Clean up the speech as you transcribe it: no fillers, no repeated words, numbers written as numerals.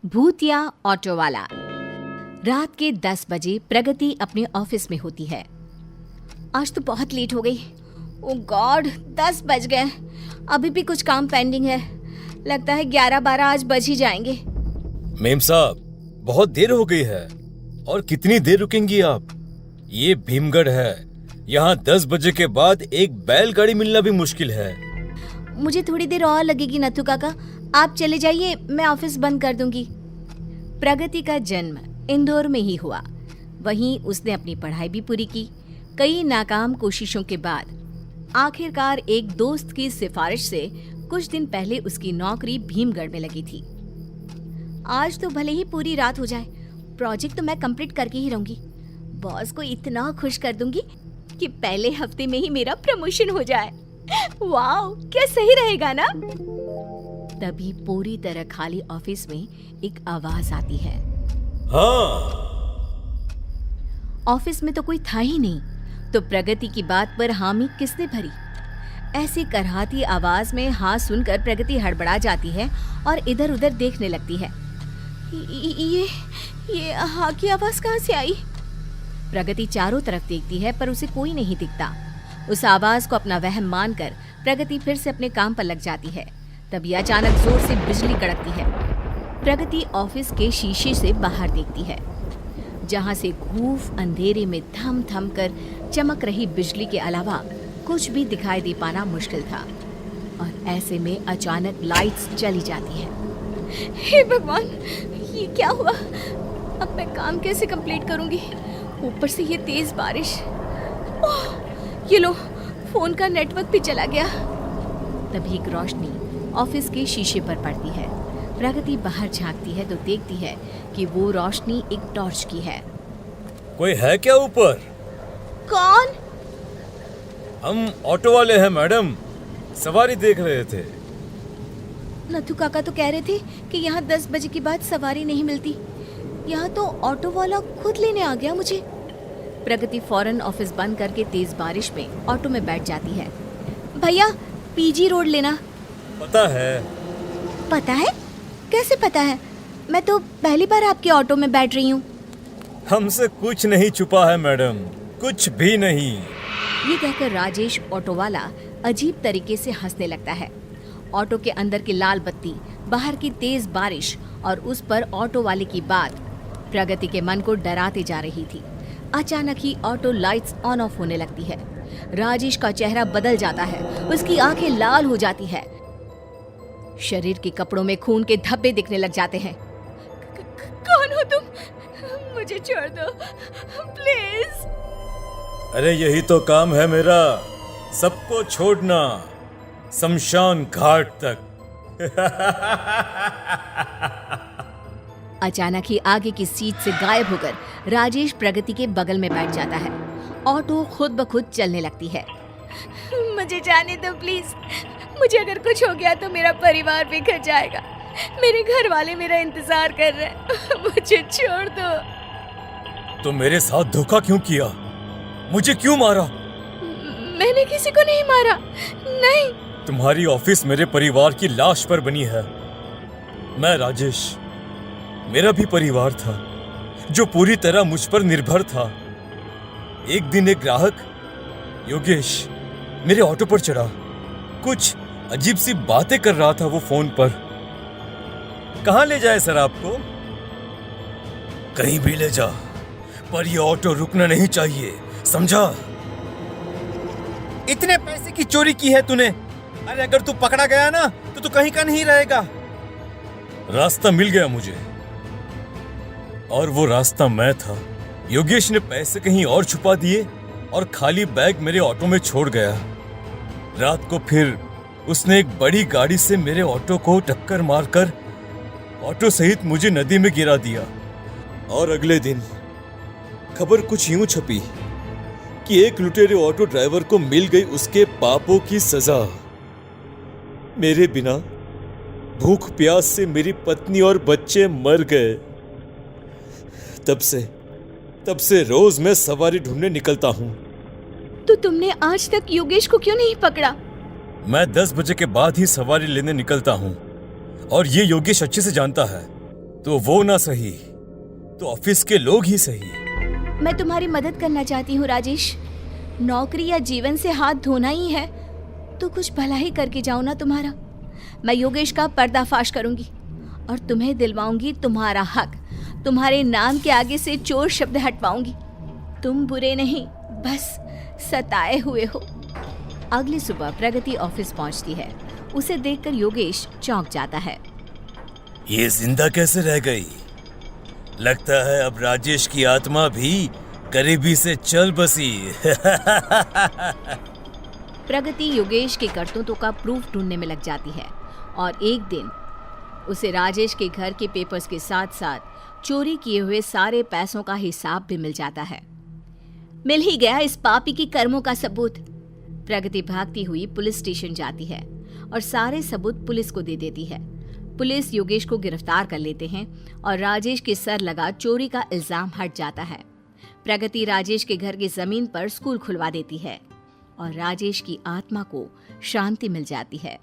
भूतिया ऑटो वाला। रात के 10 बजे प्रगति अपने ऑफिस में होती है। आज तो बहुत लेट हो गई। ओह गॉड, 10 बज गए। अभी भी कुछ काम पेंडिंग है। लगता है 11-12 आज बज ही जाएंगे। मेम साहब, बहुत देर हो गई है। और कितनी देर रुकेंगी आप? ये भीमगढ़ है, यहाँ 10 बजे के बाद एक बैलगाड़ी मिलना भी मुश्किल है। मुझे थोड़ी देर और लगेगी नथु काका, आप चले जाइए, मैं ऑफिस बंद कर दूंगी। प्रगति का जन्म इंदौर में ही हुआ। वहीं उसने अपनी पढ़ाई भी पूरी की। कई नाकाम कोशिशों के बाद आखिरकार एक दोस्त की सिफारिश से कुछ दिन पहले उसकी नौकरी भीमगढ़ में लगी थी। आज तो भले ही पूरी रात हो जाए, प्रोजेक्ट तो मैं कंप्लीट करके ही रहूंगी। बॉस को इतना खुश कर दूंगी कि पहले हफ्ते में ही मेरा प्रमोशन हो जाए। वाओ, क्या सही रहेगा ना? तभी पूरी तरह खाली ऑफिस में एक आवाज आती है। हाँ। ऑफिस में तो कोई था ही नहीं, तो प्रगति की बात पर हामी किसने भरी? ऐसी करहाती आवाज में हाँ सुनकर प्रगति हड़बड़ा जाती है और इधर उधर देखने लगती है। ये हाँ की आवाज कहाँ से आई? प्रगति चारों तरफ देखती है पर उसे कोई नहीं दिखता। उस आवाज को अपना वहम मानकर प्रगति फिर से अपने काम पर लग जाती है। तभी अचानक जोर से बिजली कड़कती है। प्रगति ऑफिस के शीशे से बाहर देखती है, जहां से खूब अंधेरे में थम थम कर चमक रही बिजली के अलावा कुछ भी दिखाई दे पाना मुश्किल था। और ऐसे में अचानक लाइट्स चली जाती है। हे भगवान, ये क्या हुआ? अब मैं काम कैसे कंप्लीट करूंगी? ऊपर से ये तेज बारिश। ओह, ये लो, फोन का नेटवर्क भी चला गया। तभी एक रोशनी ऑफिस के शीशे पर पड़ती है। प्रगति बाहर झांकती है तो देखती है कि वो रोशनी एक टॉर्च की है। कोई है क्या ऊपर? कौन? हम ऑटो वाले हैं मैडम, सवारी देख रहे थे। नथु काका तो कह रहे थे कि यहाँ 10 बजे के बाद सवारी नहीं मिलती। यहाँ तो ऑटो वाला खुद लेने आ गया मुझे। प्रगति फौरन ऑफिस बंद करके तेज बारिश में ऑटो में बैठ जाती है। भैया, पीजी रोड लेना। पता है। पता है? कैसे पता है? मैं तो पहली बार आपके ऑटो में बैठ रही हूँ। हमसे कुछ नहीं छुपा है मैडम, कुछ भी नहीं। ये कहकर राजेश ऑटो वाला अजीब तरीके से हंसने लगता है। ऑटो के अंदर की लाल बत्ती, बाहर की तेज बारिश और उस पर ऑटो वाले की बात प्रगति के मन को डराते जा रही थी। अचानक ही ऑटो लाइट्स ऑन ऑफ होने लगती है। राजेश का चेहरा बदल जाता है, उसकी आंखें लाल हो जाती है, शरीर के कपड़ों में खून के धब्बे दिखने लग जाते हैं। कौन हो तुम? मुझे छोड़ दो प्लीज। अरे यही तो काम है मेरा, सबको छोड़ना, शमशान घाट तक। अचानक ही आगे की सीट से गायब होकर राजेश प्रगति के बगल में बैठ जाता है। ऑटो खुद ब खुद चलने लगती है। मुझे जाने दो प्लीज। मुझे अगर कुछ हो गया तो मेरा परिवार बिखर जाएगा। मेरे घर वाले मेरा इंतजार कर रहे हैं। मुझे छोड़ दो। तो मेरे साथ धोखा क्यों किया? मुझे क्यों मारा? मैंने किसी को नहीं मारा। नहीं। तुम्हारी ऑफिस मेरे परिवार की लाश पर बनी है। मैं राजेश, मेरा भी परिवार था जो पूरी तरह मुझ पर निर्भर था। एक दिन एक ग्राहक योगेश मेरे ऑटो पर चढ़ा। कुछ अजीब सी बातें कर रहा था वो फोन पर। कहां ले जाए सर आपको? कहीं भी ले जा, पर ये ऑटो रुकना नहीं चाहिए, समझा? इतने पैसे की चोरी की है तूने। अरे अगर तू पकड़ा गया ना तो तू कहीं का नहीं रहेगा। रास्ता मिल गया मुझे, और वो रास्ता मैं था। योगेश ने पैसे कहीं और छुपा दिए और खाली बैग मेरे ऑटो में छोड़ गया। रात को फिर उसने एक बड़ी गाड़ी से मेरे ऑटो को टक्कर मारकर ऑटो सहित मुझे नदी में गिरा दिया। और अगले दिन खबर कुछ यूं छपी कि एक लुटेरे ऑटो ड्राइवर को मिल गई उसके पापों की सजा। मेरे बिना भूख प्यास से मेरी पत्नी और बच्चे मर गए। तब से रोज मैं सवारी ढूंढने निकलता हूँ। तो तुमने आज तक योगेश को क्यों नहीं पकड़ा? मैं 10 बजे के बाद ही सवारी लेने निकलता हूँ और ये योगेश अच्छे से जानता है। तो वो ना सही तो ऑफिस के लोग ही सही। मैं तुम्हारी मदद करना चाहती हूँ राजेश। नौकरी या जीवन से हाथ धोना ही है तो कुछ भला ही करके जाओ ना तुम्हारा। मैं योगेश का पर्दाफाश करूंगी और तुम्हें दिलवाऊंगी तुम्हारा हक। तुम्हारे नाम के आगे से चोर शब्द हटवाऊंगी। तुम बुरे नहीं, बस सताए हुए हो। अगली सुबह प्रगति ऑफिस पहुंचती है। उसे देखकर योगेश चौंक जाता है। ये जिंदा कैसे रह गई? लगता है अब राजेश की आत्मा भी करीबी से चल बसी। प्रगति योगेश के करतूतों का प्रूफ ढूंढने में लग जाती है और एक दिन उसे राजेश के घर के पेपर्स के साथ साथ चोरी किए हुए सारे पैसों का हिसाब भी मिल जाता है। मिल ही गया इस पापी की कर्मों का सबूत। प्रगति भागती हुई पुलिस स्टेशन जाती है और सारे सबूत पुलिस को दे देती है। पुलिस योगेश को गिरफ्तार कर लेते हैं और राजेश के सर लगा चोरी का इल्जाम हट जाता है। प्रगति राजेश के घर की जमीन पर स्कूल खुलवा देती है और राजेश की आत्मा को शांति मिल जाती है।